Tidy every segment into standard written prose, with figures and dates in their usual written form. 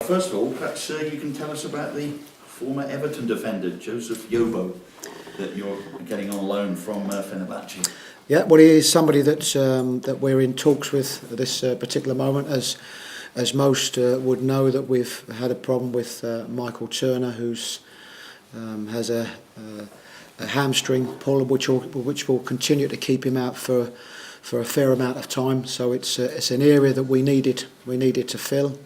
First of all, perhaps you can tell us about the former Everton defender, Joseph Yobo, that you're getting on loan from Fenerbahce. Yeah, well, he is somebody that we're in talks with at this particular moment. As most would know, that we've had a problem with Michael Turner, who's has a hamstring pull, which will continue to keep him out for a fair amount of time. So it's an area that we needed to fill.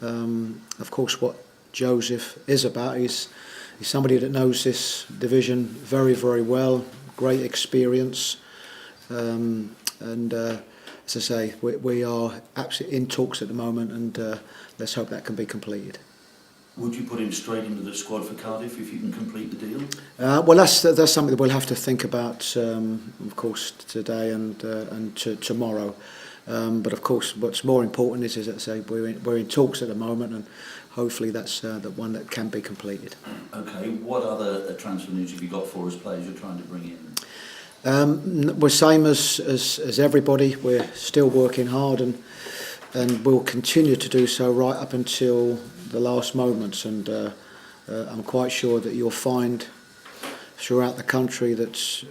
Of course, what Joseph is about is he's somebody that knows this division very, very well, great experience, and as I say, we are absolutely in talks at the moment, and let's hope that can be completed. Would you put him straight into the squad for Cardiff if you can complete the deal? Well, that's something that we'll have to think about, of course, today and tomorrow. But of course, what's more important is that, say, we're in talks at the moment, and hopefully that's the one that can be completed. Okay, what other transfer news have you got for us, players you're trying to bring in? We're same as everybody. We're still working hard, and we'll continue to do so right up until the last moments. And I'm quite sure that you'll find throughout the country that's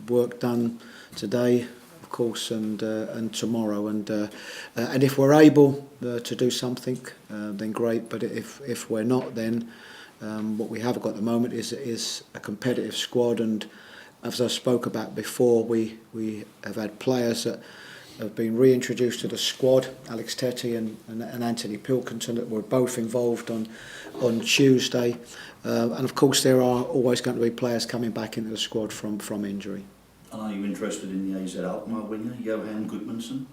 work done today, of course, and tomorrow, and if we're able to do something, then great. But if we're not, then what we have got at the moment is a competitive squad, and as I spoke about before, we have had players that have been reintroduced to the squad, Alex Tettey and Anthony Pilkington, that were both involved on Tuesday, and of course there are always going to be players coming back into the squad from injury. And are you interested in the AZ Alkmaar winger, Johan Gudmundsson?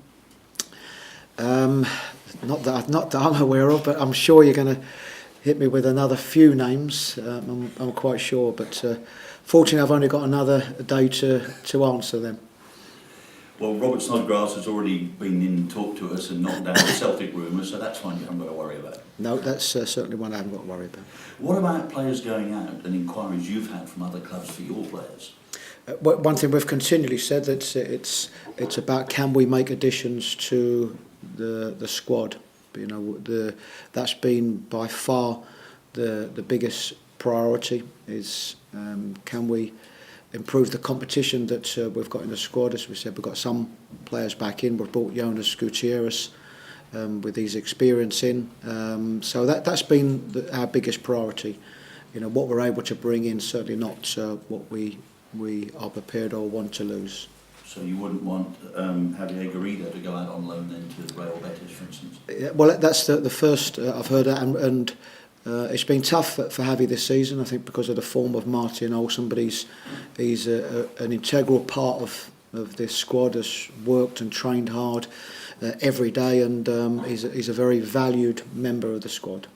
Not that I'm aware of, but I'm sure you're going to hit me with another few names. I'm quite sure, but fortunately I've only got another day to answer them. Well, Robert Snodgrass has already been in talk to us and knocked down the Celtic rumours, so that's one you haven't got to worry about. No, that's certainly one I haven't got to worry about. What about players going out and inquiries you've had from other clubs for your players? One thing we've continually said, that it's about, can we make additions to the squad. You know, that's been by far the biggest priority. Is can we improve the competition that we've got in the squad? As we said, we've got some players back in. We've brought Jonas Gutierrez with his experience in. So that's been our biggest priority. You know, what we're able to bring in, certainly not what we are prepared or want to lose. So you wouldn't want Javier Garrido to go out on loan then to Real Betis, for instance? Yeah, well, that's the first I've heard that, and it's been tough for Javi this season, I think, because of the form of Martin Olsen, but he's an integral part of this squad, has worked and trained hard every day, and he's a very valued member of the squad.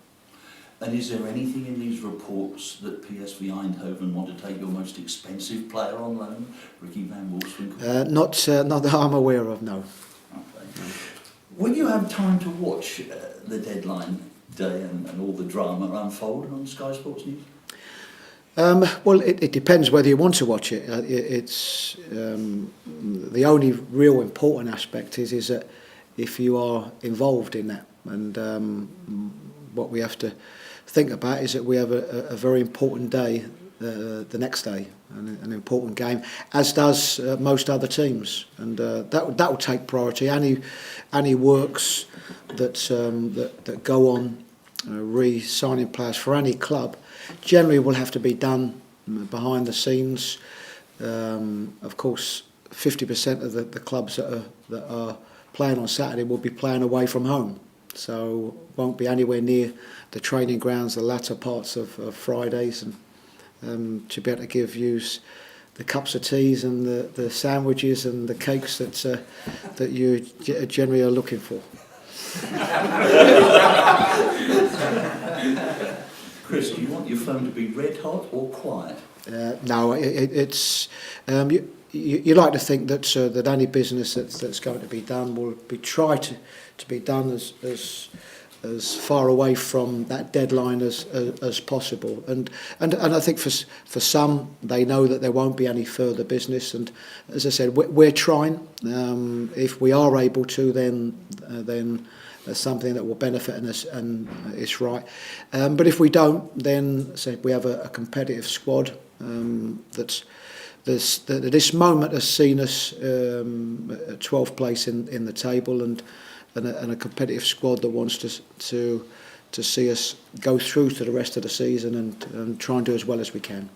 And is there anything in these reports that PSV Eindhoven want to take your most expensive player on loan, Ricky van Wolfswinkel? Not that I'm aware of, no. Okay. Will you have time to watch the deadline day and all the drama unfold on Sky Sports News? Well, it depends whether you want to watch it. It's the only real important aspect is that if you are involved in that, and what we have to think about is that we have a very important day the next day, an important game, as does most other teams, and that will take priority. Any works that go on re-signing players for any club generally will have to be done behind the scenes. Of course, 50% of the clubs that are playing on Saturday will be playing away from home, so won't be anywhere near the training grounds the latter parts of Fridays, and to be able to give use the cups of teas and the sandwiches and the cakes that you generally are looking for. Chris, do you want your phone to be red hot or quiet? No, it's you like to think that any business that's going to be done will be tried to be done as far away from that deadline as possible, and I think for some, they know that there won't be any further business, and as I said, we're trying. If we are able to, then as something that will benefit us, and it's right. But if we don't, then say we have a competitive squad that's at this moment has seen us at 12th place in the table, and a competitive squad that wants to see us go through to the rest of the season and try and do as well as we can.